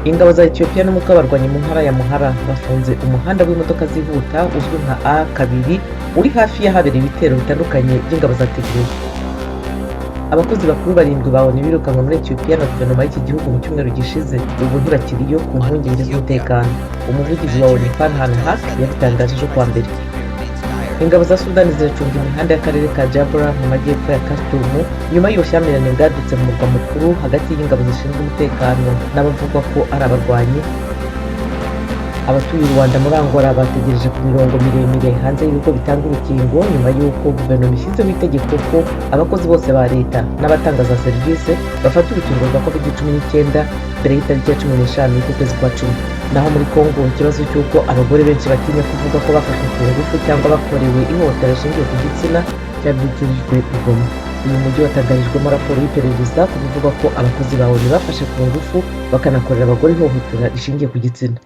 Ingabo za Ethiopia n'umutwe w'abarwanyi mu ntara ya Muhara bafunze umuhanda w'imodoka zihuta uzwi nka A2 uri hafi y'ahabereye ibitero bitandukanye by'ingabo za Tigray. Abakozi bakuru barindwi ba ONU birukanwe muri Ethiopia na guverinoma y'iki gihugu mu cyumweru gishize ubu ntibakiriyo ku mpungenge z'umutekano. Umuvugizi wa ONU Farhan Haq yabitangaje ejo kuwa mbere. Ingabo za Sudani ziracunga imihanda y'akarere ka Jabra mu majyepfo ya Khartoum nyuma y'ubushyamirane bwadutse mu murwa mukuru hagati y'ingabo zishinzwe umutekano n'abavugwa ko ari abarwanyi. Abatuye u Rwanda muri Angola bategereje ku mirongo miremire hanze y'ibigo bitanga urukingo nyuma y'uko guverinoma ishyizeho itegeko ko abakozi bose ba leta n'abatanga za serivisi bafata urukingo rwa COVID-19 mbere y'itariki ya 15 y'ukwezi kwa 10. Naho muri Congo ikibazo cy'uko abagore benshi batinya kuvuga ko bafashwe ku ngufu cyangwa bakorewe ihohotera rishingiye ku gitsina cyabyikirijwe Goma. Uyu mujyi watangarijwemo raporo y'iperereza ku bivugwa ko abakozi ba ONU bafashe ku ngufu bakanakorera abagore ihohotera rishingiye ku gitsina.